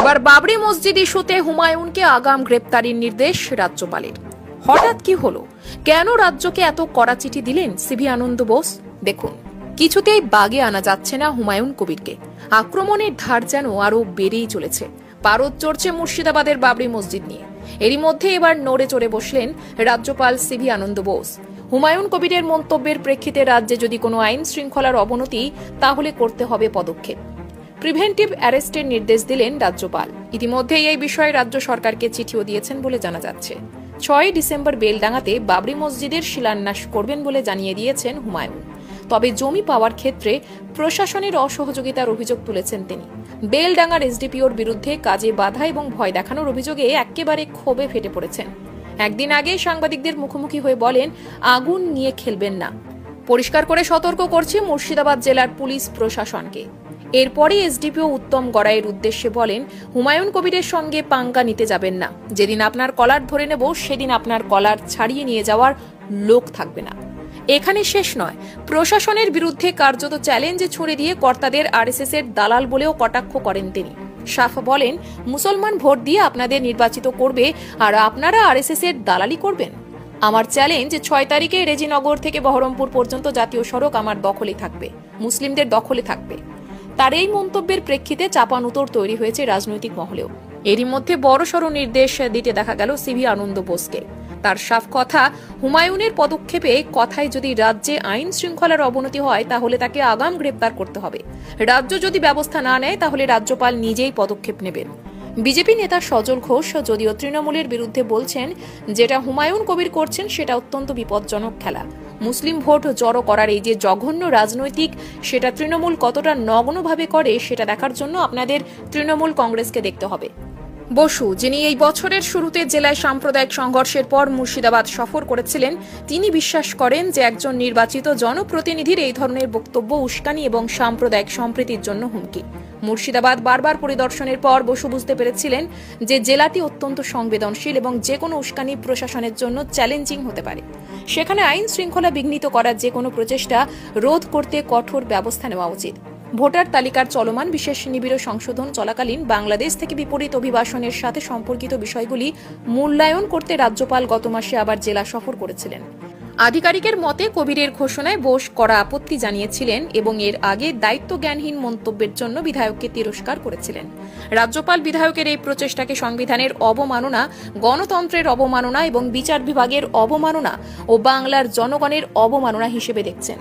এবার বাবরি মসজিদ ইস্যুতে হুমায়ুনকে আগাম গ্রেপ্তারির নির্দেশ রাজ্যপালের। হঠাৎ কি হলো, কেন রাজ্যকে এত কড়া চিঠি দিলেন সিভি আনন্দ বোস? দেখুন, কিছুতেই বাগে আনা যাচ্ছে না হুমায়ুন কবিরকে। আক্রমণের ধার যেন আরো বেড়েই চলেছে। পারদ চড়ছে মুর্শিদাবাদের বাবরি মসজিদ নিয়ে। এরই মধ্যে এবার নড়ে চড়ে বসলেন রাজ্যপাল সিভি আনন্দ বোস। হুমায়ুন কবিরের মন্তব্যের প্রেক্ষিতে রাজ্যে যদি কোনো আইন শৃঙ্খলার অবনতি, তাহলে করতে হবে পদক্ষেপ। প্রিভেন্টিভ অ্যারেস্টের নির্দেশ দিলেন রাজ্যপাল। ইতিমধ্যেই এই বিষয়ে রাজ্য সরকারকে চিঠিও দিয়েছেন বলে জানা যাচ্ছে। 6 ডিসেম্বর বেলডাঙ্গাতে বাবরি মসজিদের শিলান্যাস করবেন বলে জানিয়ে দিয়েছেন হুমায়ুন। তবে জমি পাওয়ার ক্ষেত্রে প্রশাসনের অসহযোগিতার অভিযোগ তুলেছেন তিনি। বেলডাঙ্গার এসডিপিওর বিরুদ্ধে কাজে বাধা এবং ভয় দেখানোর অভিযোগে একেবারে ক্ষোভে ফেটে পড়েছেন। একদিন আগে সাংবাদিকদের মুখোমুখি হয়ে বলেন, আগুন নিয়ে খেলবেন না। পরিষ্কার করে সতর্ক করছে মুর্শিদাবাদ জেলার পুলিশ প্রশাসনকে। এরপরই এসডিপিও উত্তম গড়াইয়ের উদ্দেশ্যে বলেন, হুমায়ুন কবিরের সঙ্গে পাঙ্গা নিতে যাবেন না। যেদিন আপনার কলার ধরে নেব, সেদিন আপনার কলার ছাড়িয়ে নিয়ে যাওয়ার লোক থাকবে না। এখানে শেষ নয়, প্রশাসনের বিরুদ্ধে কার্যত চ্যালেঞ্জে ছুড়ে দিয়ে কর্তাদের আরএসএস এর দালাল বলেও কটাক্ষ করেন তিনি। সাফ বলেন, মুসলমান ভোট দিয়ে আপনাদের নির্বাচিত করবে আর আপনারা আরএসএস এর দালালি করবেন। আমার চ্যালেঞ্জ, 6 তারিখে রেজিনগর থেকে বহরমপুর পর্যন্ত জাতীয় সড়ক আমার দখলে থাকবে, মুসলিমদের দখলে থাকবে। তার এই মন্তব্যের প্রেক্ষিতে চাপানুতোর তৈরি হয়েছে রাজনৈতিক মহলেও। এরই মধ্যে বড়সড় নির্দেশ দিতে দেখা গেল সিভি আনন্দ বোসকে। তার সাফ কথা, হুমায়ুনের পদক্ষেপে কথায় যদি রাজ্যে আইন শৃঙ্খলার অবনতি হয়, তাহলে তাকে আগাম গ্রেপ্তার করতে হবে। রাজ্য যদি ব্যবস্থা না নেয়, তাহলে রাজ্যপাল নিজেই পদক্ষেপ নেবেন। বিজেপি নেতা সজল ঘোষ যদিও তৃণমূলের বিরুদ্ধে বলছেন, যেটা হুমায়ুন কবির করছেন সেটা অত্যন্ত বিপজ্জনক খেলা। মুসলিম ভোট জড়ো করার এই যে জঘন্য রাজনৈতিক, সেটা তৃণমূল কতটা নগ্নভাবে করে সেটা দেখার জন্য আপনাদের তৃণমূল কংগ্রেসকে দেখতে হবে। বসু, যিনি এই বছরের শুরুতে জেলায় সাম্প্রদায়িক সংঘর্ষের পর মুর্শিদাবাদ সফর করেছিলেন, তিনি বিশ্বাস করেন যে একজন নির্বাচিত জনপ্রতিনিধির এই ধরনের বক্তব্য উস্কানি এবং সাম্প্রদায়িক সম্প্রীতির জন্য হুমকি। মুর্শিদাবাদ বারবার পরিদর্শনের পর বসু বুঝতে পেরেছিলেন যে জেলাটি অত্যন্ত সংবেদনশীল এবং যে কোনো উস্কানি প্রশাসনের জন্য চ্যালেঞ্জিং হতে পারে। সেখানে আইন শৃঙ্খলা বিঘ্নিত করার যে কোনো প্রচেষ্টা রোধ করতে কঠোর ব্যবস্থা নেওয়া উচিত। ভোটার তালিকার চলমান বিশেষ নিবিড় সংশোধন চলাকালীন বাংলাদেশ থেকে বিপরীত অভিবাসনের সাথে সম্পর্কিত বিষয়গুলি মূল্যায়ন করতে রাজ্যপাল গত মাসে আবার জেলা সফর করেছিলেন। আধিকারিকের মতে, কবিরের ঘোষণায় বোস কড়া আপত্তি জানিয়েছিলেন এবং এর আগে দায়িত্ব জ্ঞানহীন মন্তব্যের জন্য বিধায়ককে তিরস্কার করেছিলেন। রাজ্যপাল বিধায়কের এই প্রচেষ্টাকে সংবিধানের অবমাননা, গণতন্ত্রের অবমাননা এবং বিচার বিভাগের অবমাননা ও বাংলার জনগণের অবমাননা হিসেবে দেখছেন।